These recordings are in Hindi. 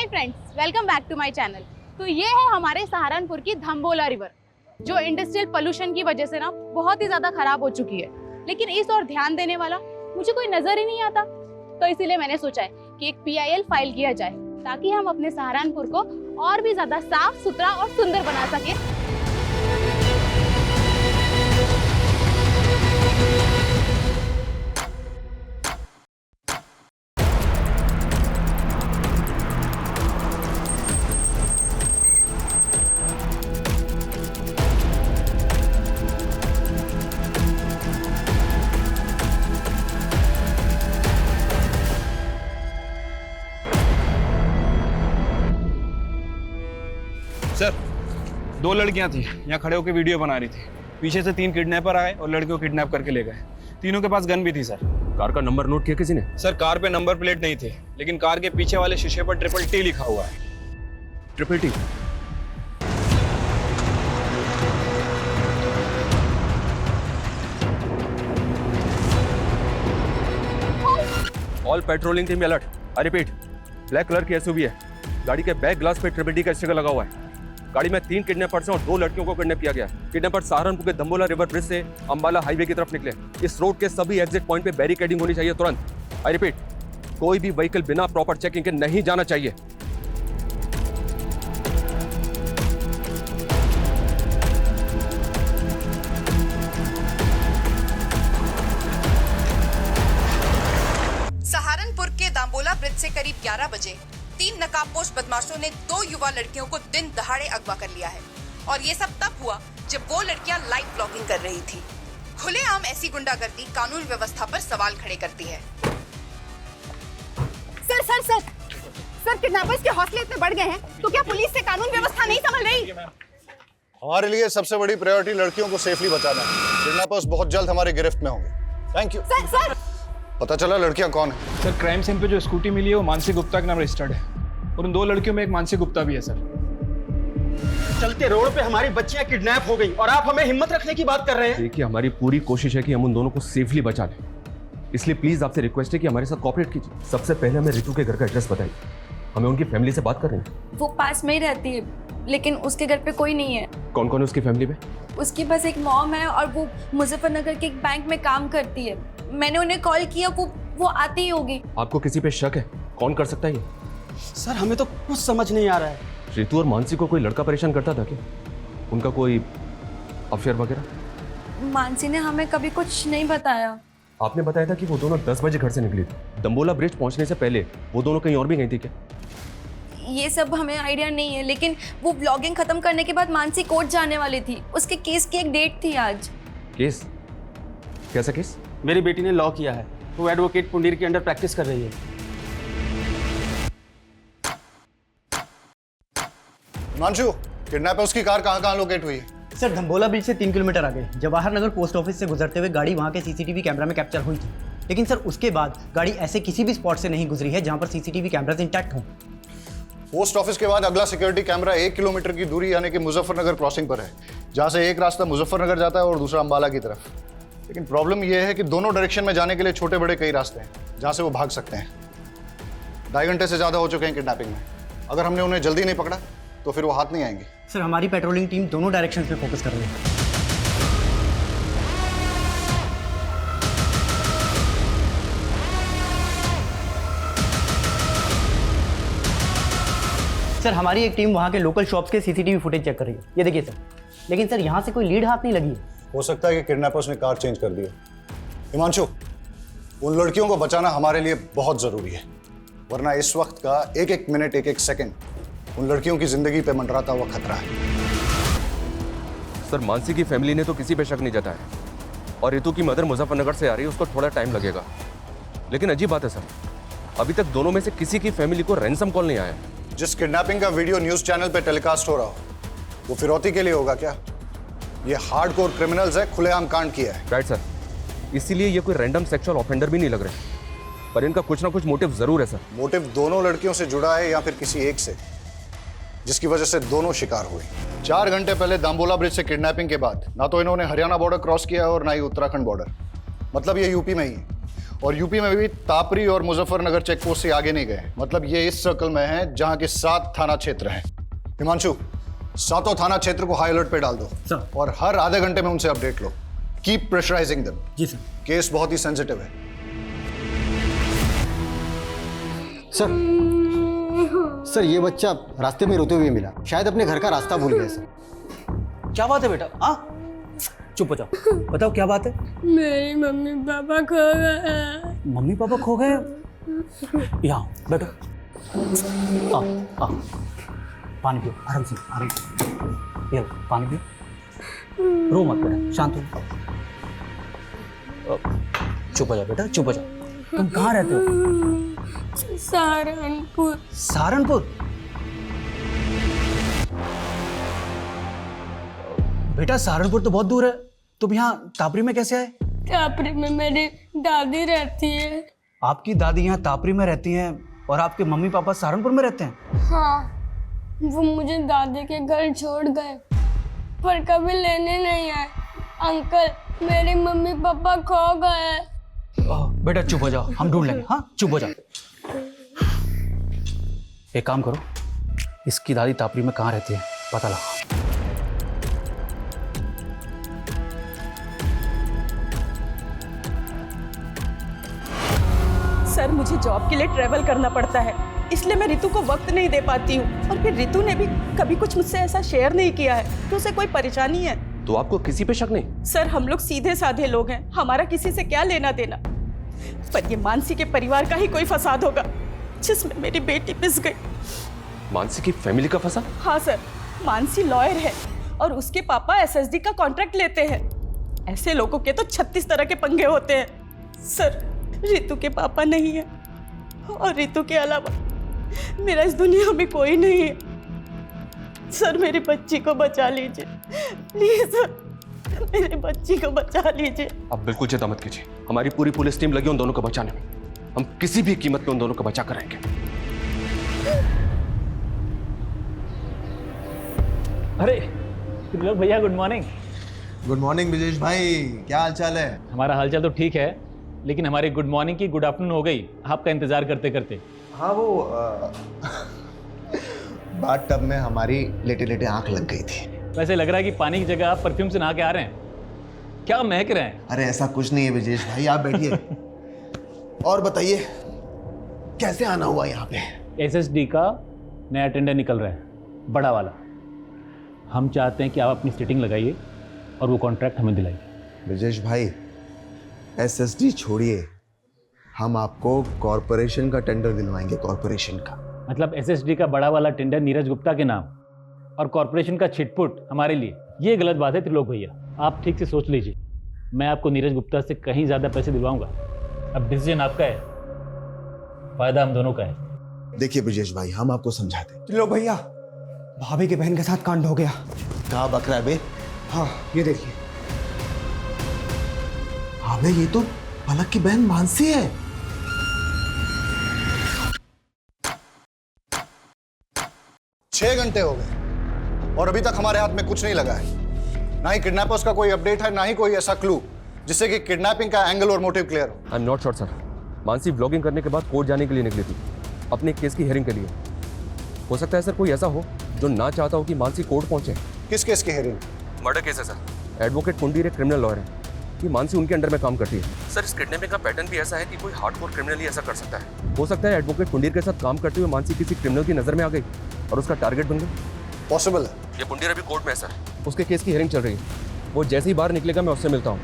Hi friends, welcome back to my channel. तो ये है हमारे सहारनपुर की धम्बोला रिवर, जो इंडस्ट्रियल पोल्यूशन की वजह से ना बहुत ही ज्यादा खराब हो चुकी है। लेकिन इस और ध्यान देने वाला मुझे कोई नजर ही नहीं आता। तो इसीलिए मैंने सोचा है कि एक PIL फाइल किया जाए, ताकि हम अपने सहारनपुर को और भी ज्यादा साफ सुथरा और सुंदर बना सके। सर, 2 लड़कियां थी, यहाँ खड़े होकर वीडियो बना रही थी। पीछे से 3 किडनैपर आए और लड़कियों को किडनैप करके ले गए। तीनों के पास गन भी थी सर। कार का नंबर नोट किया किसी ने? सर, कार पे नंबर प्लेट नहीं थे, लेकिन कार के पीछे वाले शीशे पर TTT लिखा हुआ है। TTT? All patrolling team alert. I repeat, black colour की SUV है। गाड़ी के बैक ग्लास पे TTT का स्टिकर लगा हुआ है। गाड़ी में 3 किडनैपर्स हैं और 2 लड़कियों को किडनैप किया गया। किडनैपर सहारनपुर के धम्बोला रिवर ब्रिज से अंबाला हाईवे की तरफ निकले। इस रोड के सभी एग्जिट पॉइंट पे बैरिकेडिंग होनी चाहिए तुरंत। आई रिपीट, कोई भी व्हीकल बिना प्रॉपर चेकिंग के नहीं जाना चाहिए। सहारनपुर के दाम्बोला ब्रिज से करीब 11 बजे 3 नकाबपोश बदमाशों ने 2 युवा लड़कियों को दिन दहाड़े अगवा कर लिया है। और ये सब तब हुआ जब वो लड़कियां लाइव ब्लॉगिंग कर रही थी। खुलेआम ऐसी गुंडागर्दी कानून व्यवस्था पर सवाल खड़े करती है। Sir sir sir sir kidnappers के हौसले इतने बढ़ गए हैं, तो क्या पुलिस से कानून व्यवस्था नहीं संभल रही? हमारे लिए सबसे बड़ी प्रायोरिटी लड़कियों को सेफली बचाना है। किडनैपर्स बहुत जल्द हमारी गिरफ्त में होंगे। Thank you. सर सर पता चला लड़कियां कौन है? सर, क्राइम सीन पे जो स्कूटी मिली है वो मानसी गुप्ता के नाम रजिस्टर्ड है, और उन 2 लड़कियों में एक मानसी गुप्ता भी है सर। चलते रोड पे हमारी बच्चियां किडनैप हो गई और आप हमें हिम्मत रखने की बात कर रहे हैं। देखिए, हमारी पूरी कोशिश है कि हम उन दोनों को सेफली बचा लें, इसलिए प्लीज आपसे रिक्वेस्ट है कि हमारे साथ कोऑपरेट कीजिए। सबसे पहले हमें रितु के घर का एड्रेस बताइए, हमें उनकी फैमिली से बात करनी है। वो पास में ही रहती है, लेकिन उसके घर पे कोई नहीं है। कौन कौन है उसकी फैमिली में? उसकी बस एक मॉम है और वो मुजफ्फरनगर के एक बैंक में काम करती है। मैंने उन्हें कॉल किया, वो आती ही होगी। आपको किसी पे शक है? कौन कर सकता है ये? सर, हमें तो कुछ समझ नहीं आ रहा है। रितु और मानसी को कोई लड़का परेशान करता था क्या? उनका कोई अफेयर वगैरह? मानसी ने हमें कभी कुछ नहीं बताया। आपने बताया था कि वो दोनों 10 बजे घर से निकली थी। दम्बोला ब्रिज पहुंचने से पहले वो दोनों कहीं और भी गई थी क्या? ये सब हमें आइडिया नहीं है, लेकिन वो ब्लॉगिंग खत्म करने के बाद मानसी कोर्ट जाने वाली थी। उसके केस की एक डेट थी आज। केस? कैसा केस? मेरी बेटी ने लॉ किया है, वो एडवोकेट पुंडीर के अंडर प्रैक्टिस कर रही है। हिमांशु, किडनैपर्स की कार कहाँ लोकेट हुई है? सर, धम्बोला ब्रिज से 3 किलोमीटर आगे जवाहर नगर पोस्ट ऑफिस से गुजरते हुए गाड़ी वहां के CCTV कैमरा में कैप्चर हुई थी। लेकिन सर, उसके बाद गाड़ी ऐसे किसी भी स्पॉट से नहीं गुजरी है जहां पर CCTV कैमरास इंटैक्ट हों। पोस्ट ऑफिस के बाद अगला सिक्योरिटी कैमरा 1 किलोमीटर की दूरी यानी कि मुजफ्फरनगर क्रॉसिंग पर है, जहां से एक रास्ता मुजफ्फरनगर जाता है और दूसरा अंबाला की तरफ। लेकिन प्रॉब्लम यह है कि दोनों डायरेक्शन में जाने के लिए छोटे बड़े कई रास्ते हैं जहां से वो भाग सकते हैं। 2.5 घंटे से ज्यादा हो चुके हैं किडनैपिंग में। अगर हमने उन्हें जल्दी नहीं पकड़ा तो फिर वो हाथ नहीं आएंगे। सर, हमारी पेट्रोलिंग टीम दोनों डायरेक्शंस में फोकस कर रही है। सर, हमारी एक टीम वहाँ के लोकल शॉप्स के CCTV फुटेज चेक कर रही है। ये देखिए सर। लेकिन सर, यहाँ से कोई लीड हाथ नहीं लगी है। हो सकता है कि किडनैपर्स ने कार चेंज कर दी है। हिमांशु, उन लड़कियों को बचाना हमारे लिए बहुत जरूरी है, वरना इस वक्त का एक एक मिनट, एक एक सेकंड उन लड़कियों की जिंदगी पे मंडराता हुआ खतरा है। सर, मानसी की फैमिली ने तो किसी पे शक नहीं जताया, और रितु की मदर मुजफ्फरनगर से आ रही है, उसको थोड़ा टाइम लगेगा। लेकिन अजीब बात है सर, अभी तक दोनों में से किसी की फैमिली को रैंसम कॉल नहीं आया। जिस किडनैपिंग का वीडियो न्यूज चैनल पे टेलीकास्ट हो रहा हो, वो फिरौती के लिए होगा क्या? ये हार्डकोर क्रिमिनल्स है, खुलेआम कांड किया है। राइट सर, इसीलिए ये कोई रैंडम सेक्सुअल ऑफेंडर भी नहीं लग रहे, पर इनका कुछ ना कुछ मोटिव जरूर है सर। मोटिव दोनों लड़कियों से जुड़ा है या फिर किसी एक से, जिसकी वजह से दोनों शिकार हुए। 4 घंटे पहले दाम्बोला ब्रिज से किडनैपिंग के बाद ना तो इन्होंने हरियाणा बॉर्डर क्रॉस किया और ना ही उत्तराखंड बॉर्डर, मतलब ये यूपी में ही है। और यूपी में भी तापरी और मुजफ्फरनगर चेक पोस्ट से आगे नहीं गए। मतलब ये इस सर्कल में है जहां के 7 थाना क्षेत्र हैं। हिमांशु, 7 थाना क्षेत्र को हाई अलर्ट पे डाल दो सर। और हर आधे घंटे में उनसे अपडेट लो। Keep pressurising them. जी सर। केस बहुत ही सेंसिटिव है। सर ये बच्चा रास्ते में रोते हुए मिला, शायद अपने घर का रास्ता भूल गया सर। क्या बात है बेटा? चुप हो जाओ, बताओ क्या बात है? मेरी मम्मी पापा खो गए। मम्मी पापा खो गए? यहाँ बैठो। पानी पियो, आराम से, आराम से। ये लो, पानी पियो। रो मत बेटा, शांत हो। चुप हो जाओ बेटा, चुप हो जाओ। तुम कहाँ रहते हो? सहारनपुर। सहारनपुर? बेटा सहारनपुर तो बहुत दूर है, तुम यहाँ तापरी में कैसे आए? तापरी में मेरी दादी रहती है। आपकी दादी यहाँ तापरी में रहती हैं और आपके मम्मी पापा सहारनपुर में रहते हैं? हाँ, वो मुझे दादी के घर छोड़ गए पर कभी लेने नहीं आए। अंकल, मेरे मम्मी पापा खो गए। बेटा चुप हो जाओ, हम ढूंढ लेंगे। हाँ चुप हो जाओ। एक काम करो, इसकी दादी तापरी में कहाँ रहती है पता लगाओ। सर मुझे जॉब के लिए ट्रैवल करना पड़ता है, इसलिए मैं रितु को वक्त नहीं दे पाती हूँ। और फिर रितु ने भी कभी कुछ मुझसे ऐसा शेयर नहीं किया है कि उसे कोई परेशानी है। तो आपको किसी पे शक नहीं? सर हम लोग सीधे साधे लोग हैं, हमारा किसी से क्या लेना देना। पर ये मानसी के परिवार का ही कोई फसाद होगा जिसमें मेरी बेटी पिस गई। मानसी की फैमिली का फंसा? हाँ सर, मानसी लॉयर है और उसके पापा एसएसडी का कॉन्ट्रैक्ट लेते हैं। ऐसे लोगों के तो 36 तरह के पंगे होते हैं। सर रितु के पापा नहीं है और रितु के अलावा मेरा इस दुनिया में कोई नहीं है। सर मेरी बच्ची को बचा लीजिए प्लीज सर, मेरी बच्ची को बचा लीजिए। आप बिल्कुल चिंता मत कीजिए, हमारी पूरी पुलिस टीम लगी उन दोनों को बचाने में। हम किसी भी कीमत पे उन दोनों को बचा कर रहेंगे। अरे लोग भैया good morning. Good morning Brijesh भाई, क्या हाल चाल है? हमारा हालचाल तो ठीक है, लेकिन हमारी गुड मॉर्निंग की गुड आफ्टरनून हो गई आपका इंतजार करते करते। हाँ वो बाथ टब में हमारी लेटे लेटे आंख लग गई थी। वैसे लग रहा है कि पानी की जगह आप परफ्यूम से नहा के आ रहे हैं। क्या महक रहे हैं? अरे ऐसा कुछ नहीं है ब्रिजेश भाई, आप बैठिए और बताइए कैसे आना हुआ यहाँ पे? एसएसडी का नया टेंडर निकल रहा है, बड़ा वाला। हम चाहते हैं कि आप अपनी सिटिंग लगाइए और वो कॉन्ट्रैक्ट हमें दिलाइए। ब्रिजेश भाई एसएसडी छोड़िए, हम आपको कॉरपोरेशन का टेंडर दिलवाएंगे। कॉरपोरेशन का मतलब एसएसडी का बड़ा वाला टेंडर नीरज गुप्ता के नाम और कॉरपोरेशन का छिटपुट हमारे लिए, ये गलत बात है त्रिलोक भैया। आप ठीक से सोच लीजिए, मैं आपको नीरज गुप्ता से कहीं ज़्यादा पैसे दिलवाऊंगा। अब डिसीजन आपका है, फायदा हम दोनों का है। देखिए ब्रिजेश भाई, हम आपको समझाते हैं। त्रिलोक भैया, भाभी के बहन के साथ कांड हो गया। कहाँ बक रहा है बे? हाँ ये देखिए। हाँ बे, ये तो पलक की बहन मानसी है। छह घंटे हो गए और अभी तक हमारे हाथ में कुछ नहीं लगा है। ना ही किडनैपर्स का कोई अपडेट है, ना ही कोई ऐसा क्लू जिससे कि किडनैपिंग का एंगल और मोटिव क्लियर हो। I am not sure sir. Mansi vlogging करने के बाद कोर्ट जाने के लिए निकली थी, अपने केस की हियरिंग के लिए। हो सकता है सर कोई ऐसा हो जो ना चाहता हो कि मानसी कोर्ट पहुंचे। किस केस की हियरिंग? मर्डर केस है सर। एडवोकेट कुंडीर एक क्रिमिनल लॉयर है कि मानसी उनके अंडर में काम करती है। सर इस किडनैपिंग का पैटर्न भी ऐसा है कि कोई हार्डकोर क्रिमिनल ही ऐसा कर सकता है। हो सकता है एडवोकेट कुंडीर के साथ काम करते हुए मानसी किसी क्रिमिनल की नजर में आ गई और उसका टारगेट बन गई। पॉसिबल है। ये कुंडीर अभी कोर्ट में है सर, उसके केस की हियरिंग चल रही है। वो जैसे ही बाहर निकलेगा मैं उससे मिलता हूँ।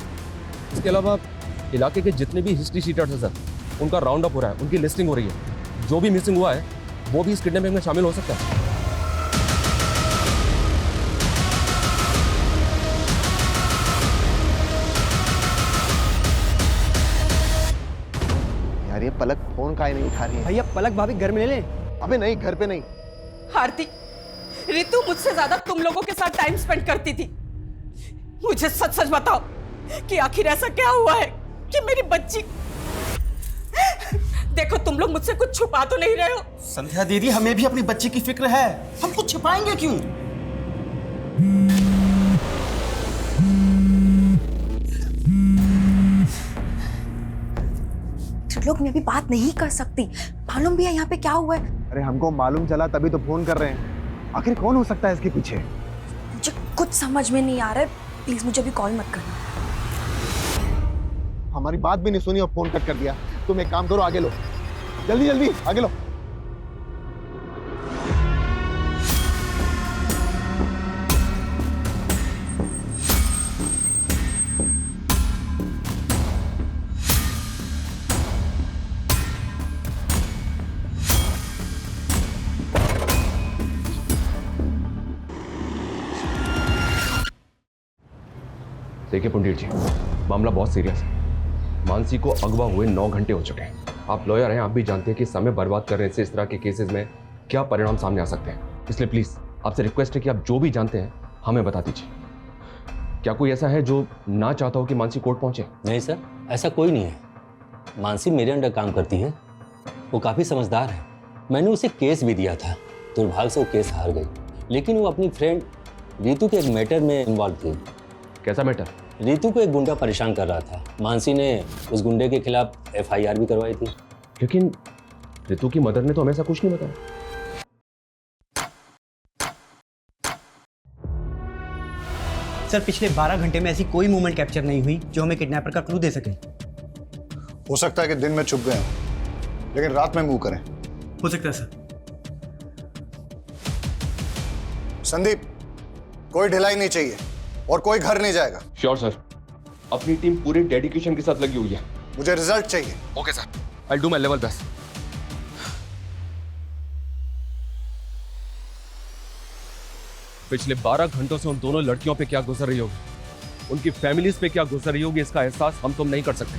इसके अलावा इलाके के जितने भी हिस्ट्री शीटर्स हैं सर, उनका राउंड अप हो रहा है, उनकी लिस्टिंग हो रही है। जो भी मिसिंग हुआ है वो भी इस किडनैपिंग में शामिल हो सकता है। यार ये पलक फोन काहे नहीं उठा रही है? भैया पलक भाभी घर में ले ले। अबे नहीं, घर पे नहीं। आरती, रितु मुझसे ज्यादा तुम लोगों के साथ टाइम स्पेंड करती थी। मुझे सच सच बताओ कि आखिर ऐसा क्या हुआ है कि मेरी बच्ची। देखो तुम लोग मुझसे कुछ छुपा तो नहीं रहे हो? संध्या दीदी, हमें भी अपनी बच्ची की फिक्र है, हम कुछ छिपाएंगे क्यों? सर लोग, मैं अभी बात नहीं कर सकती। मालूम भी है यहाँ पे क्या हुआ है। अरे हमको मालूम चला तभी तो फोन कर रहे हैं। आखिर कौन हो सकता है इसके पीछे? मुझे कुछ समझ में नहीं आ रहा है, प्लीज मुझे अभी कॉल मत करना। हमारी बात भी नहीं सुनी और फोन कट कर दिया। तुम एक काम करो, आगे लो, जल्दी जल्दी आगे लो। देखिए पंडित जी, मामला बहुत सीरियस है। मानसी को अगवा हुए 9 घंटे हो चुके हैं। आप लॉयर हैं, आप भी जानते हैं कि समय बर्बाद करने से इस तरह के केसेस में क्या परिणाम सामने आ सकते हैं। इसलिए प्लीज़ आपसे रिक्वेस्ट है कि आप जो भी जानते हैं हमें बता दीजिए। क्या कोई ऐसा है जो ना चाहता हो कि मानसी कोर्ट पहुंचे? नहीं सर, ऐसा कोई नहीं है। मानसी मेरे अंडर काम करती है, वो काफ़ी समझदार है। मैंने उसे केस भी दिया था, दुर्भाग्य से वो केस हार गई। लेकिन वो अपनी फ्रेंड रीतू के एक मैटर में इन्वॉल्व थी। कैसा मैटर? रीतू को एक गुंडा परेशान कर रहा था। मानसी ने उस गुंडे के खिलाफ FIR भी करवाई थी। लेकिन रीतू की मदर ने तो हमें ऐसा कुछ नहीं बताया। सर पिछले 12 घंटे में ऐसी कोई मूवमेंट कैप्चर नहीं हुई जो हमें किडनैपर का क्लू दे सके। हो सकता है कि दिन में छुप गए हों, लेकिन रात में मूव करें। हो सकता है सर। संदीप, कोई ढिलाई नहीं चाहिए और कोई घर नहीं जाएगा। श्योर सर, अपनी टीम पूरे डेडिकेशन के साथ लगी हुई है। मुझे रिजल्ट चाहिए। Okay sir, I do my level best. पिछले 12 घंटों से उन दोनों लड़कियों पे क्या गुजर रही होगी, उनकी फैमिलीज पे क्या गुजर रही होगी, इसका एहसास हम तुम नहीं कर सकते।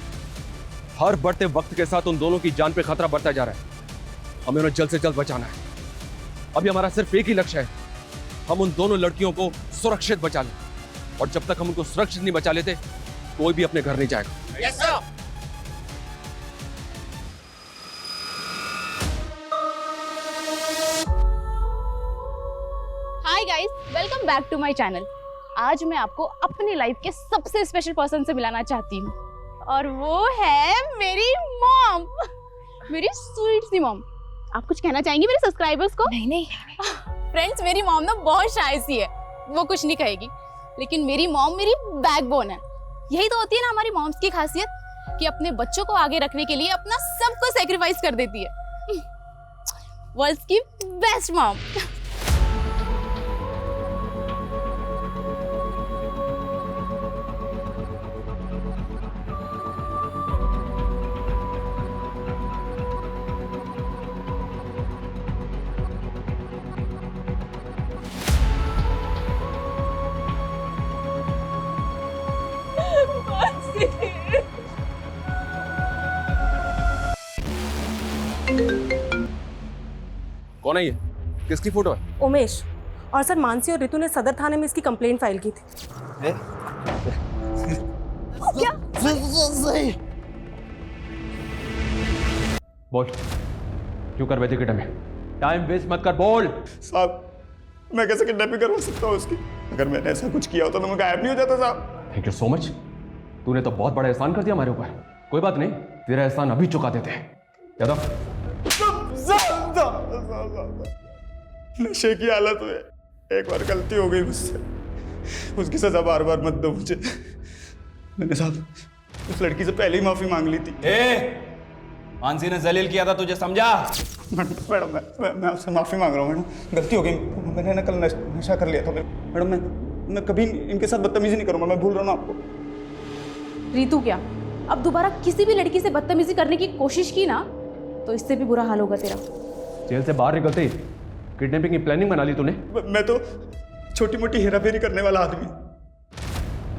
हर बढ़ते वक्त के साथ उन दोनों की जान पे खतरा बढ़ता जा रहा है। हमें उन्हें जल्द से जल्द बचाना है। अभी हमारा सिर्फ एक ही लक्ष्य है, हम उन दोनों लड़कियों को सुरक्षित बचा लें। और जब तक हम उनको सुरक्षित नहीं बचा लेते, कोई भी अपने घर नहीं जाएगा। Yes sir. Hi guys, welcome back to my channel. आज मैं आपको अपनी लाइफ के सबसे स्पेशल पर्सन से मिलाना चाहती हूँ, और वो है मेरी मॉम, मेरी स्वीट सी मॉम। आप कुछ कहना चाहेंगी मेरे सब्सक्राइबर्स को? नहीं फ्रेंड्स, मेरी मॉम ना बहुत शाय सी है, वो कुछ नहीं कहेगी, लेकिन मेरी मॉम मेरी बैकबोन है। यही तो होती है ना हमारी मॉम्स की खासियत, कि अपने बच्चों को आगे रखने के लिए अपना सब कुछ सैक्रिफाइस कर देती है। वर्ल्ड्स की बेस्ट मॉम। कौन है ये? किसकी फोटो है? उमेश। और सर मानसी और ऋतु ने सदर थाने में इसकी कंप्लेंट फाइल की थी। बोल, क्यों कर बैठे किडनैप? टाइम वेस्ट मत कर, बोल। साहब, मैं कैसे किडनैपिंग करवा सकता हूँ उसकी? अगर मैंने ऐसा कुछ किया होता तो मैं गायब नहीं हो जाता साहब। Thank you so much. तूने तो बहुत बड़ा एहसान कर दिया हमारे ऊपर। कोई बात नहीं, तेरा एहसान अभी चुका देते हैं। यादव, नशे की हालत में एक बार गलती हो गई मुझसे, उसकी सजा बार बार मत दो मुझे। मैंने साहब उस लड़की से पहले ही माफी मांग ली थी। मानसी ने जलील किया था, तुझे समझा? मैडम मैं आपसे माफी मांग रहा हूँ मैडम, गलती हो गई। मैंने ना कल नशा कर लिया था मैडम। मैं कभी इनके साथ बदतमीजी नहीं करूँगा, मैं भूल रहा हूँ आपको। रीतू, क्या अब दोबारा किसी भी लड़की से बदतमीजी करने की कोशिश की ना, तो इससे भी बुरा हाल होगा तेरा। जेल से बाहर निकलते ही किडनैपिंग की प्लानिंग बना ली तूने? मैं तो छोटी मोटी हेराफेरी करने वाला आदमी,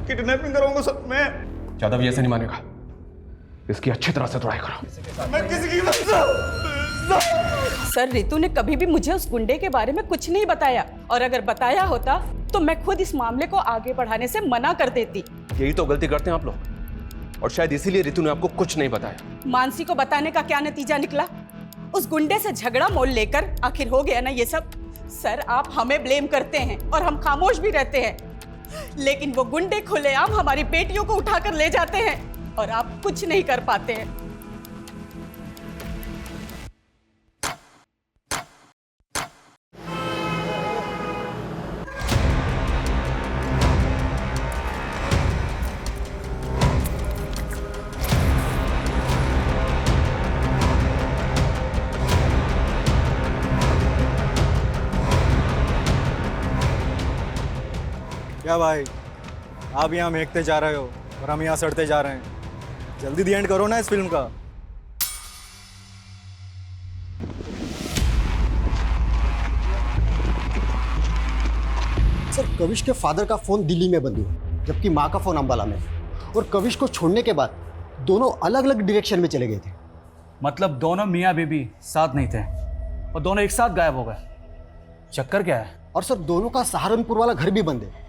किडनैपिंग करूंगा सब मैं। यादव ये ऐसे नहीं मानेगा, इसकी अच्छी तरह से ट्राई करो। मैं किसी की सर ऋतु ने कभी भी मुझे उस गुंडे के बारे में कुछ नहीं बताया, और अगर बताया होता तो मैं खुद इस मामले को आगे बढ़ाने से मना कर देती। यही तो गलती करते हैं आप लोग, और शायद इसीलिए ऋतु ने आपको कुछ नहीं बताया। मानसी को बताने का क्या नतीजा निकला? उस गुंडे से झगड़ा मोल लेकर आखिर हो गया ना ये सब। सर आप हमें ब्लेम करते हैं और हम खामोश भी रहते हैं, लेकिन वो गुंडे खुलेआम हमारी बेटियों को उठाकर ले जाते हैं और आप कुछ नहीं कर पाते हैं। क्या भाई, आप यहाँ महकते जा रहे हो और हम यहाँ सड़ते जा रहे हैं। जल्दी दी एंड करो ना इस फिल्म का। सर कविश के फादर का फ़ोन दिल्ली में बंद हुआ, जबकि माँ का फ़ोन अंबाला में। और कविश को छोड़ने के बाद दोनों अलग अलग डायरेक्शन में चले गए थे। मतलब दोनों मियाँ बीबी साथ नहीं थे और दोनों एक साथ गायब हो गए। चक्कर क्या है? और सर दोनों का सहारनपुर वाला घर भी बंद है।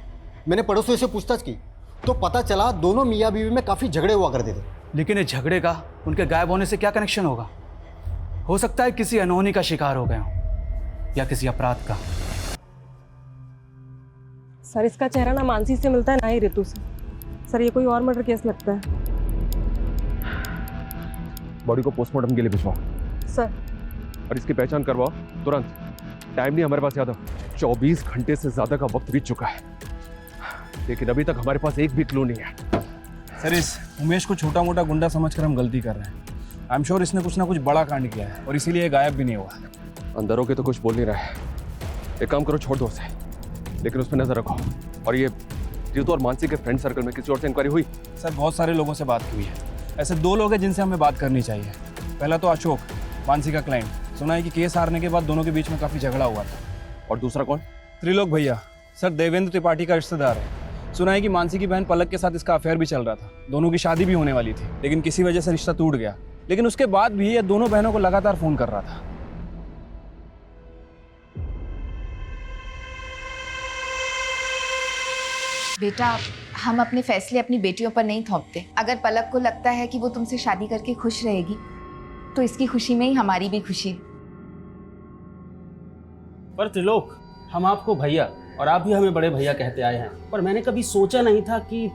मैंने पड़ोसियों से पूछताछ की तो पता चला दोनों मियाँ बीवी में काफ़ी झगड़े हुआ करते थे। लेकिन इस झगड़े का उनके गायब होने से क्या कनेक्शन होगा? हो सकता है किसी अनहोनी का शिकार हो गए हों या किसी अपराध का। सर इसका चेहरा ना मानसी से मिलता है ना ही ऋतु से। सर ये कोई और मर्डर केस लगता है। बॉडी को पोस्टमार्टम के लिए भिजवाओ सर। और इसकी पहचान करवाओ तुरंत। टाइम नहीं हमारे पास ज़्यादा, 24 घंटे से ज़्यादा का वक्त बीत चुका है, लेकिन अभी तक हमारे पास एक भी क्लू नहीं है। सर इस उमेश को छोटा मोटा गुंडा समझकर हम गलती कर रहे हैं। आई एम श्योर इसने कुछ ना कुछ बड़ा कांड किया है और इसीलिए गायब भी नहीं हुआ। अंदर होके तो कुछ बोल नहीं रहा है। एक काम करो, छोड़ दो उसे, लेकिन उस पर नजर रखो। और ये ऋतु और मानसी के फ्रेंड सर्कल में किसी और से इंक्वायरी हुई? सर बहुत सारे लोगों से बात हुई है। ऐसे 2 लोग हैं जिनसे हमें बात करनी चाहिए। पहला तो अशोक, मानसी का क्लाइंट। सुना है कि केस हारने के बाद दोनों के बीच में काफ़ी झगड़ा हुआ था। और दूसरा कौन? त्रिलोक भैया। सर देवेंद्र त्रिपाठी का रिश्तेदार है। सुना है कि मानसी की बहन पलक के साथ इसका अफेयर भी चल रहा था। दोनों की शादी भी होने वाली थी, लेकिन किसी वजह से रिश्ता टूट गया। लेकिन उसके बाद भी ये दोनों बहनों को लगातार फ़ोन कर रहा था। बेटा, हम अपने फैसले अपनी बेटियों पर नहीं थोपते। अगर पलक को लगता है कि वो तुमसे शादी करके खुश रहेगी, तो इसकी खुशी में ही हमारी भी खुशी है। पर त्रिलोक, हम आपको भैया और आप भी हमें बड़े भैया कहते आए हैं, पर मैंने कभी सोचा नहीं था कि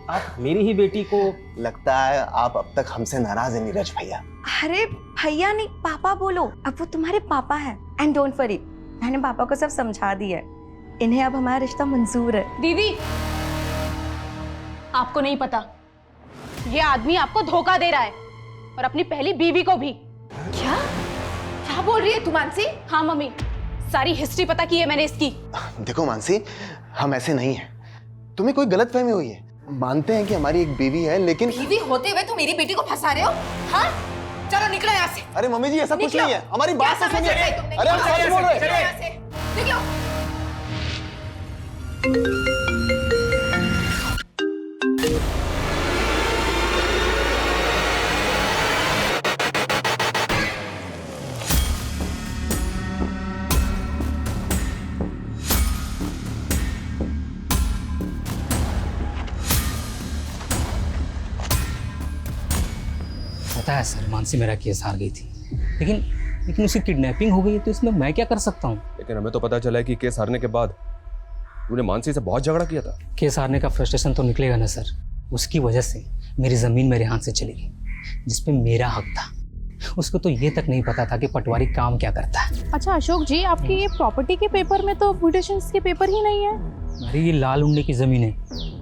आप मेरी ही बेटी को। लगता है आप अब तक हमसे नाराज हैं नीरज भैया। अरे भैया नहीं, पापा बोलो। अब वो तुम्हारे पापा हैं। एंड डोंट वरी, मैंने पापा को सब समझा दिया है। इन्हें अब हमारा रिश्ता मंजूर है। दीदी, आपको नहीं पता, ये आदमी आपको धोखा दे रहा है और अपनी पहली बीवी को भी। क्या बोल रही है तू मानसी? हाँ मम्मी, सारी हिस्ट्री पता की है मैंने इसकी। देखो मानसी, हम ऐसे नहीं हैं। तुम्हें कोई गलतफहमी हुई है। मानते हैं कि हमारी एक बीवी है, लेकिन बीवी होते हुए तुम मेरी बेटी को फंसा रहे हो? हाँ, चलो निकलो यहाँ से। अरे मम्मी जी, ऐसा कुछ नहीं है। हमारी बात तो सुनिए। अरे हम सच बोल रहे हैं। निकलो। पता है सर, मानसी मेरा केस हार गई थी, लेकिन उसकी किडनैपिंग हो गई है, तो इसमें मैं क्या कर सकता हूँ? लेकिन हमें तो पता चला है कि केस हारने के बाद तूने मानसी से बहुत झगड़ा किया था। केस हारने का फ्रस्ट्रेशन तो निकलेगा ना सर। उसकी वजह से मेरी ज़मीन मेरे हाथ से चली गई, जिसपे मेरा हक था। उसको तो ये तक नहीं पता था कि पटवारी काम क्या करता है। अच्छा अशोक जी, आपकी ये प्रॉपर्टी के पेपर में तो म्यूटेशंस के पेपर ही नहीं है। अरे ये लाल हुंडे की ज़मीन है,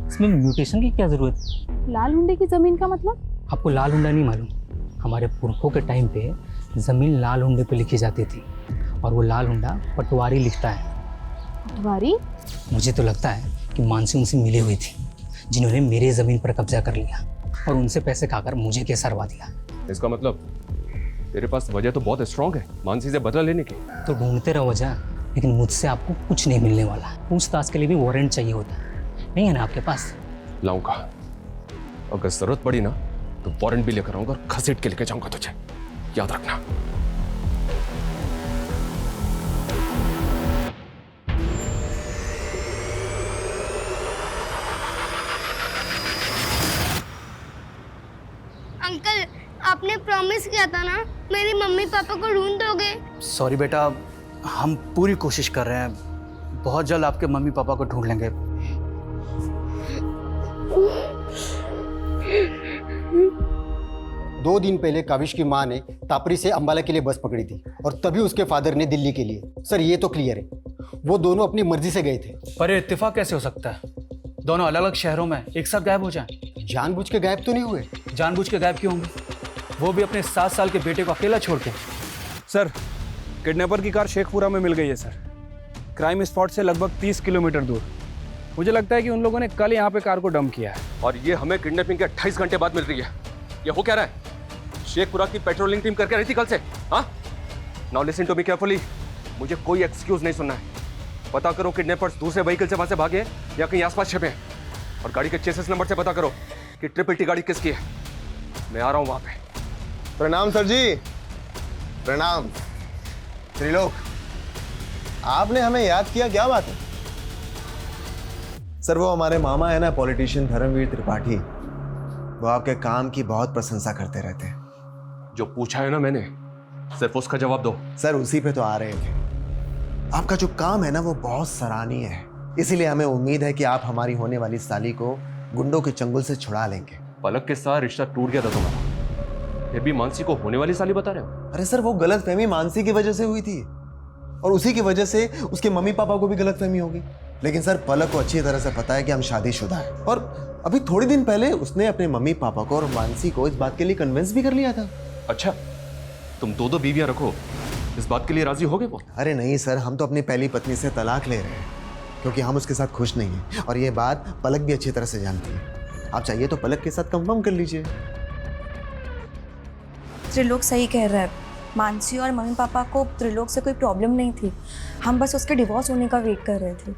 इसमें म्यूटेशन की क्या ज़रूरत? लाल हुंडे की ज़मीन का मतलब? आपको लाल हुंडा नहीं मालूम? हमारे पुरखों के टाइम पे ज़मीन लाल हुंडे पे लिखी जाती थी, और वो लाल हुंडा पटवारी लिखता है। पटवारी? मुझे तो लगता है कि मानसी उनसे मिली हुई थी, जिन्होंने मेरी ज़मीन पर कब्जा कर लिया और उनसे पैसे खाकर मुझे केस हरवा दिया। इसका मतलब तेरे पास वजह तो बहुत स्ट्रांग है मानसी से बदला लेने की। तो ढूंढते रहो वजह, लेकिन मुझसे आपको कुछ नहीं मिलने वाला। पूछताछ के लिए भी वारंट चाहिए होता है, नहीं है ना आपके पास? लाऊंगा, अगर जरूरत पड़ी ना तो वारंट भी लेकर आऊंगा और घसीट के लेके जाऊंगा तुझे, याद रखना। अंकल, आपने प्रॉमिस किया था ना, मेरी मम्मी पापा को ढूंढ दोगे? सॉरी बेटा, हम पूरी कोशिश कर रहे हैं। बहुत जल्द आपके मम्मी पापा को ढूंढ लेंगे। दो दिन पहले काविश की मां ने तापरी से अंबाला के लिए बस पकड़ी थी और तभी उसके फादर ने दिल्ली के लिए। सर ये तो क्लियर है, वो दोनों अपनी मर्जी से गए थे। पर ये इत्तेफाक कैसे हो सकता है? दोनों अलग अलग शहरों में एक साथ गायब हो जाएं? जानबूझ के गायब तो नहीं हुए। जानबूझ के गायब क्यों होंगे? वो भी अपने 7 साल के बेटे को अकेला छोड़ के। सर किडनैपर की कार शेखपुरा में मिल गई है सर, क्राइम स्पॉट से लगभग 30 किलोमीटर दूर। मुझे लगता है कि उन लोगों ने कल यहाँ पे कार को डंप किया है। और ये हमें किडनैपिंग के 28 घंटे बाद मिल रही है। ये हो क्या रहा है? शेखपुरा की पेट्रोलिंग टीम करके रही थी कल से। हाँ, now listen to me carefully. मुझे कोई एक्सक्यूज नहीं सुनना है। पता करो किडनैपर्स दूसरे व्हीकल से वहां से भागे या कहीं आसपास छिपे हैं, और गाड़ी के चेसिस नंबर से पता करो कि ट्रिपल टी गाड़ी किसकी है। मैं आ रहा हूं वहां पे। प्रणाम सर जी। प्रणाम। त्रिलोक, आपने हमें याद किया, क्या बात है? सर वो हमारे मामा है ना, पॉलिटिशियन धर्मवीर त्रिपाठी, वो आपके काम की बहुत प्रशंसा करते रहते हैं। जो पूछा है ना मैंने, सिर्फ उसका जवाब दो। सर उसी पे तो आ रहे थे। आपका जो काम है ना वो बहुत सराहनीय है, इसीलिए हमें उम्मीद है कि आप हमारी होने वाली साली को गुंडों के चंगुल से छुड़ा लेंगे। पलक के साथ रिश्ता टूट गया था तुम्हारा, फिर भी मानसी को होने वाली साली बता रहे हो? अरे सर वो गलतफहमी मानसी की वजह से हुई थी, और उसी की वजह से उसके मम्मी पापा को भी गलतफहमी होगी। लेकिन सर पलक को अच्छी तरह से पता है कि हम शादीशुदा हैं, और अभी थोड़ी दिन पहले उसने अपने मम्मी पापा को और मानसी को इस बात के लिए कन्विंस भी कर लिया था। अच्छा, तुम दो बीवियां रखो, इस बात के लिए राजी हो गए वो? अरे नहीं सर, हम तो अपनी पहली पत्नी से तलाक ले रहे हैं क्योंकि हम उसके साथ खुश नहीं हैं, और ये बात पलक भी अच्छी तरह से जानती है। आप चाहिए तो पलक के साथ कंफर्म कर लीजिए। त्रिलोक सही कह रहा है। मानसी और मम्मी पापा को त्रिलोक से कोई प्रॉब्लम नहीं थी, हम बस उसके डिवोर्स होने का वेट कर रहे थे।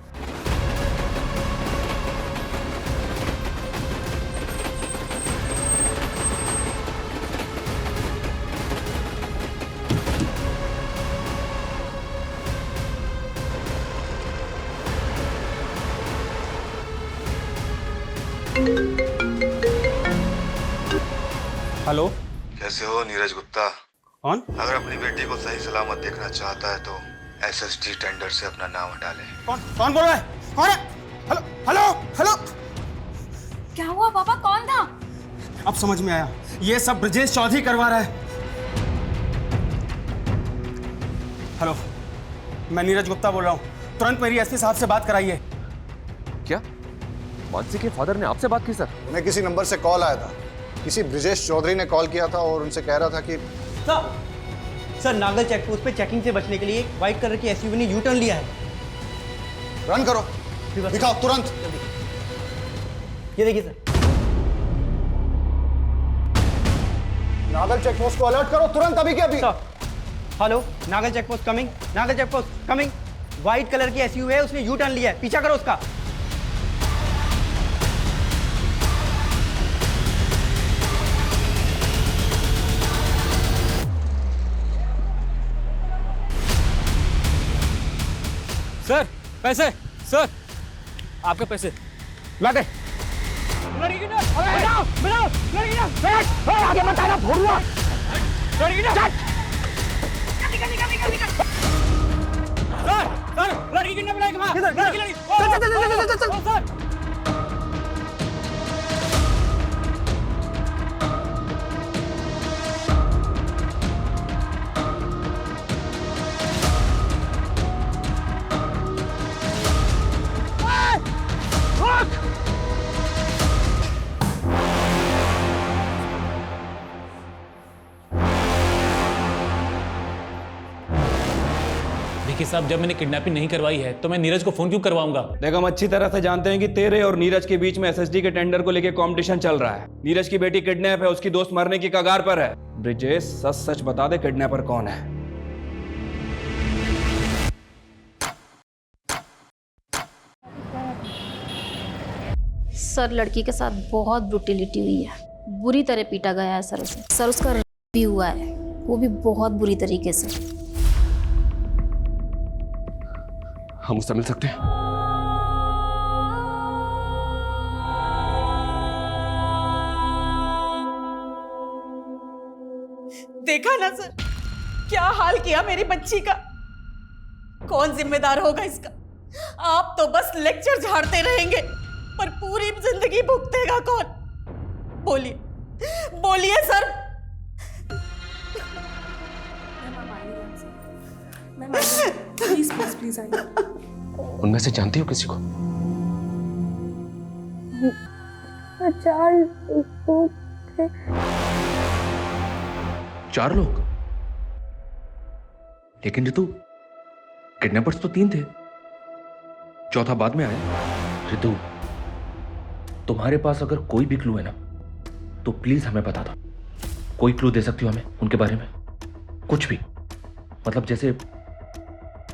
हेलो, कैसे हो नीरज गुप्ता? कौन? अगर अपनी बेटी को सही सलामत देखना चाहता है तो एसएसडी टेंडर से अपना नाम हटा ले। कौन बोल रहा है? कौन है? Hello hello hello. क्या हुआ पापा, कौन था? अब समझ में आया, ये सब ब्रजेश चौधरी करवा रहा है। हेलो, मैं नीरज गुप्ता बोल रहा हूँ, तुरंत मेरी एसपी साहब से बात कराइए। क्या मानसी के फादर ने आपसे बात की सर? मैं किसी नंबर से कॉल आया था, किसी ब्रजेश चौधरी ने कॉल किया था और उनसे कह रहा था कि सर नागल चेकपोस्ट पे चेकिंग से बचने के लिए एक व्हाइट कलर की एसयूवी ने यू टर्न लिया है। रन करो, दिखाओ तुरंत। ये देखिए सर। नागल चेकपोस्ट को अलर्ट करो तुरंत, अभी के अभी। Hello, Nagal checkpost coming, Nagal checkpost coming. White colour की एसयूवी है, उसने यू टर्न लिया है, पीछा करो उसका। सर पैसे, सर आपके पैसे लाटे। लड़की ना, बताओ बताओ, लड़की ना, बैठ, आगे मत आना, भोरुआ। लड़की ना, सर लड़की की ना बुलाएगा मां, लड़की चल। देखिए साहब, जब मैंने किडनैपिंग नहीं करवाई है तो मैं नीरज को फोन क्यों करवाऊंगा? देख, हम अच्छी तरह से जानते हैं कि तेरे और नीरज के बीच में एसएसडी के टेंडर को लेकर कंपटीशन चल रहा है। नीरज की बेटी किडनैप है, उसकी दोस्त मरने की कगार पर है। ब्रिजेश, सच सच बता दे, किडनैपर कौन है? सर लड़की के साथ बहुत ब्रुटिलिटी हुई है, बुरी तरह पीटा गया है सर उसे। सर उसका रेप भी हुआ है, वो भी बहुत बुरी तरीके से। हम उससे मिल सकते हैं? देखा ना सर, क्या हाल किया मेरी बच्ची का। कौन जिम्मेदार होगा इसका? आप तो बस लेक्चर झाड़ते रहेंगे, पर पूरी जिंदगी भुगतेगा कौन? बोलिए बोलिए सर। प्लीज प्लीज प्लीज आइए। उनमें से जानती हो किसी को? 4 लोग थे। 4 लोग? लेकिन ऋतु, किडनैपर्स तो 3 थे, चौथा बाद में आया। रितु, तुम्हारे पास अगर कोई भी क्लू है ना तो प्लीज हमें बता दो। कोई क्लू दे सकती हो हमें उनके बारे में? कुछ भी, मतलब जैसे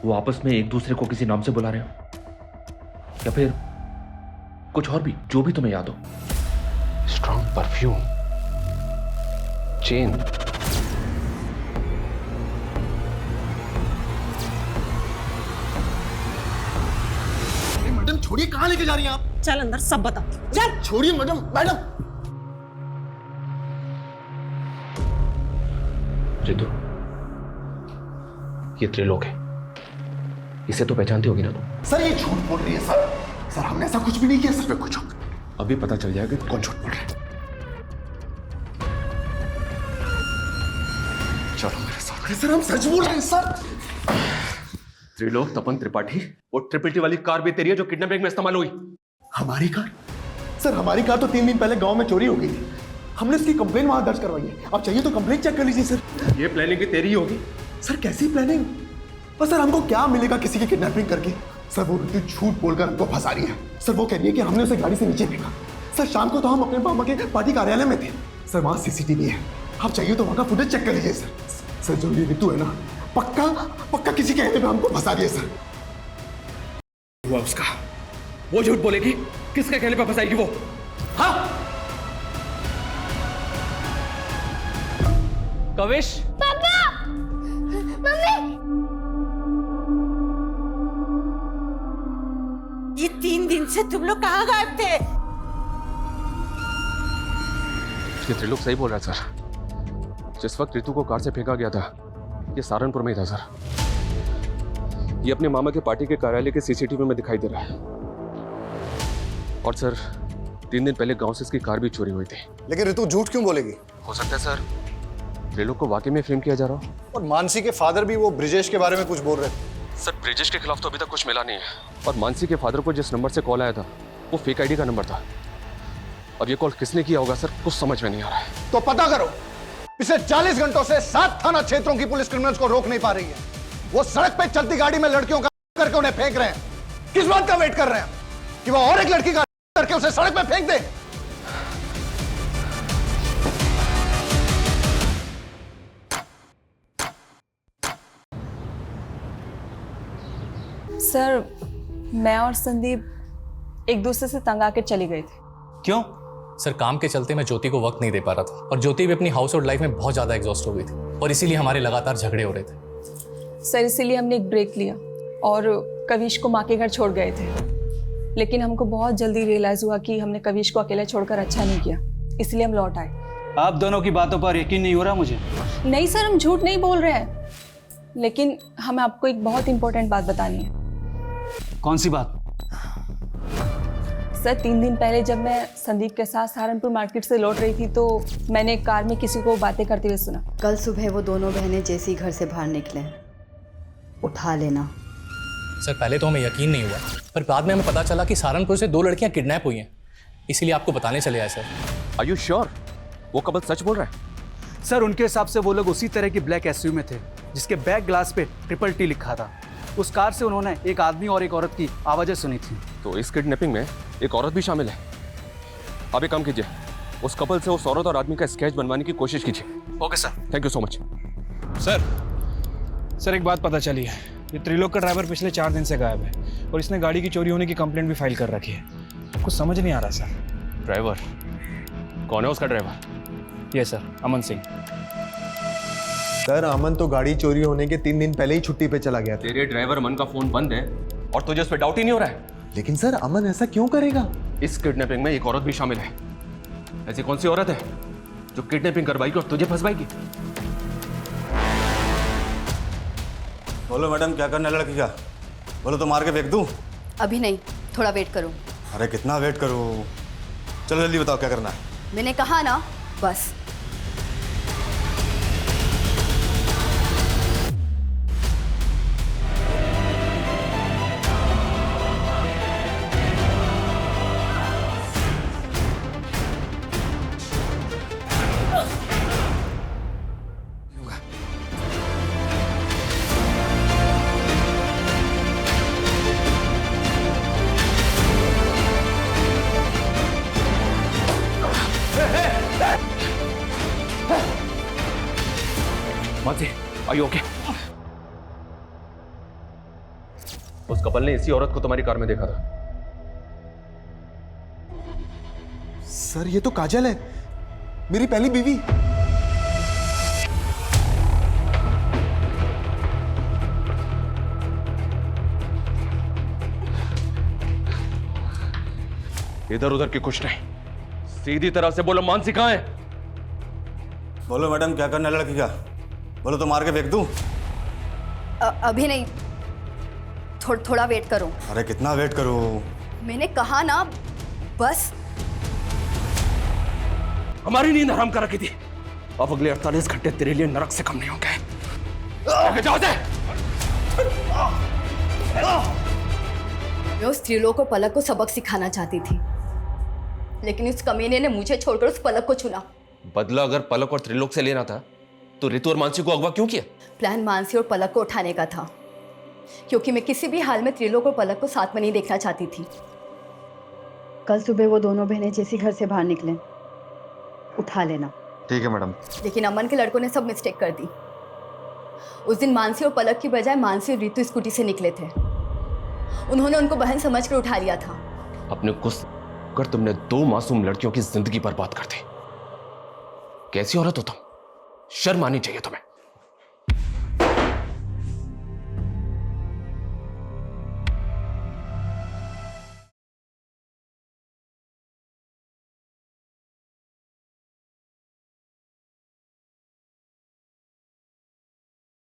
वो आपस में एक दूसरे को किसी नाम से बुला रहे हो, या फिर कुछ और भी, जो भी तुम्हें याद हो। स्ट्रॉन्ग परफ्यूम, चेन, मैडम छोड़िए, कहाँ लेके जा रही हैं आप? चल अंदर सब बता। चल छोड़िए मैडम। मैडम रितु, ये त्रिलोक है, इसे तो पहचानती होगी ना तुम? सर ये झूठ बोल रही है सर। सर हमने ऐसा कुछ भी नहीं किया सर। पे कुछ अभी पता चल जाएगा कौन झूठ बोल रहा है। चलो मेरे साथ। सर हम सच बोल रहे हैं सर। त्रिलोक तपन त्रिपाठी, वो ट्रिपल टी वाली कार भी तेरी है जो किडनैपिंग में इस्तेमाल हुई? हमारी कार? सर हमारी कार तो 3 दिन पहले गांव में चोरी हो गई थी। हमने इसकी कंप्लेन वहां दर्ज करवाई है। आप चाहिए तो कंप्लेन चेक कर लीजिए सर। ये प्लानिंग भी तेरी ही होगी? सर कैसी प्लानिंग? और सर हमको क्या मिलेगा किसी की किडनैपिंग करके? सर वो रितु झूठ बोलकर हमको फंसा रही है। सर वो कह रही है कि हमने उसे गाड़ी से नीचे फेंका। सर शाम को तो हम अपने मामा के पार्टी कार्यालय में थे। सर वहां सीसीटीवी है, आप चाहिए तो वहां का फुटेज चेक कर लीजिए सर। सर जो ये रितु है ना, पक्का पक्का किसी कहने पे हमको फंसा रही है सर। हुआ उसका, वो झूठ बोलेगी, किसके कहने पे फंसाएगी वो? हाँ कविश, पापा, मम्मी, ये 3 दिन से तुम लोग कहाँ गायब थे? ये त्रिलोक सही बोल रहा है सर। जिस वक्त रितु को कार से फेंका गया था ये सहारनपुर में ही था सर। ये अपने मामा के पार्टी के कार्यालय के सीसीटीवी में दिखाई दे रहा है। और सर 3 दिन पहले गांव से इसकी कार भी चोरी हुई थी। लेकिन रितु झूठ क्यों बोलेगी? हो सकता है सर त्रिलोक को वाकई में फ्रेम किया जा रहा हो। और मानसी के फादर भी वो ब्रिजेश के बारे में कुछ बोल रहे थे। सर ब्रिजेश के खिलाफ तो अभी तक कुछ मिला नहीं है। और मानसी के फादर को जिस नंबर से कॉल आया था वो फेक आईडी का नंबर था। अब ये कॉल किसने किया होगा सर, कुछ समझ में नहीं आ रहा है। तो पता करो। पिछले 40 घंटों से 7 थाना क्षेत्रों की पुलिस क्रिमिनल्स को रोक नहीं पा रही है। वो सड़क पे चलती गाड़ी में लड़कियों का करके उन्हें फेंक रहे हैं। किस बात का वेट कर रहे हैं कि वो और एक लड़की का करके उसे सड़क पे फेंक दे? सर मैं और संदीप एक दूसरे से तंग आकर चले गए थे। क्यों? सर काम के चलते मैं ज्योति को वक्त नहीं दे पा रहा था और ज्योति भी अपनी हाउस होल्ड लाइफ में बहुत ज़्यादा एग्जॉस्ट हो गई थी और इसीलिए हमारे लगातार झगड़े हो रहे थे। सर इसीलिए हमने एक ब्रेक लिया और कविश को माँ के घर छोड़ गए थे। लेकिन हमको बहुत जल्दी रियलाइज़ हुआ कि हमने कविश को अकेला छोड़कर अच्छा नहीं किया, इसलिए हम लौट आए। आप दोनों की बातों पर यकीन नहीं हो रहा मुझे। नहीं सर हम झूठ नहीं बोल रहे हैं, लेकिन हमें आपको एक बहुत इंपॉर्टेंट बात बतानी है। कौन सी बात? सर 3 दिन पहले जब मैं संदीप के साथ सहारनपुर मार्केट से लौट रही थी तो मैंने कार में किसी को बातें करते हुए सुना। कल सुबह वो दोनों बहनें जैसे ही घर से बाहर निकले, उठा लेना। सर पहले तो हमें यकीन नहीं हुआ, पर बाद में हमें पता चला कि सहारनपुर से 2 लड़कियां किडनैप हुई हैं, इसीलिए आपको बताने चले आए सर। आर यू श्योर वो कपल सच बोल रहा है? सर उनके हिसाब से वो लोग उसी तरह की ब्लैक एसयूवी में थे जिसके बैक ग्लास पे ट्रिपल टी लिखा था। उस कार से उन्होंने एक आदमी और एक औरत की आवाज़ें सुनी थी। तो इस किडनैपिंग में एक औरत भी शामिल है। आप एक काम कीजिए, उस कपल से उस औरत और आदमी का स्केच बनवाने की कोशिश कीजिए। Okay sir. Thank you so much. Sir एक बात पता चली है, ये त्रिलोक का ड्राइवर पिछले 4 दिन से गायब है और इसने गाड़ी की चोरी होने की कंप्लेंट भी फाइल कर रखी है। कुछ समझ नहीं आ रहा सर। ड्राइवर कौन है? उसका ड्राइवर? ये सर अमन सिंह। सर अमन तो गाड़ी चोरी होने के 3 दिन पहले ही छुट्टी पे चला गया था। तेरे ड्राइवर अमन का फोन बंद है और तुझे उस पर डाउट ही नहीं हो रहा है? लेकिन सर अमन ऐसा क्यों करेगा? इस किडनैपिंग में एक औरत भी शामिल है। ऐसी कौन सी औरत है जो किडनैपिंग करवाएगी और तुझे फंसवाएगी? बोलो मैडम क्या करना है लड़की का? बोलो तो मार के फेंक दूं? अभी नहीं, थोड़ा वेट करो। अरे कितना वेट करूं? चलो जल्दी बताओ क्या करना है। मैंने कहा ना, बस। Are you okay? उस कपल ने इसी औरत को तुम्हारी कार में देखा था। सर ये तो काजल है, मेरी पहली बीवी। इधर उधर की कुछ नहीं, सीधी तरह से बोलो मानसी कहां है? बोलो मैडम क्या करना है लड़की का? बोलो तो मार के फेंक दूं? अभी नहीं, थोड़ा वेट करो। अरे कितना वेट करूं? मैंने कहा ना, बस। हमारी नींद हराम कर रखी थी, अब अगले 48 घंटे तेरे लिए नरक से कम नहीं होंगे। जाओ से। मैं उस त्रिलोक को पलक को सबक सिखाना चाहती थी, लेकिन उस कमीने ने मुझे छोड़कर उस पलक को चुना। बदला अगर पलक और त्रिलोक से लेना था तो रितु और मानसी को अगवा क्यों किया? प्लान मानसी और पलक को उठाने का था, क्योंकि मैं किसी भी हाल में त्रिलोक और पलक को साथ में नहीं देखना चाहती थी। कल सुबह वो दोनों बहनें जैसी घर से बाहर निकले, उठा लेना। ठीक है मैडम। लेकिन अमन के लड़कों ने सब मिस्टेक कर दी। उस दिन मानसी और पलक की बजाय मानसी और रितु स्कूटी से निकले थे। उन्होंने उनको बहन समझकर उठा लिया था। अपने गुस्से कर तुमने 2 मासूम लड़कियों की जिंदगी बर्बाद कर दी। कैसी औरत हो तुम? शर्म आनी चाहिए तुम्हें।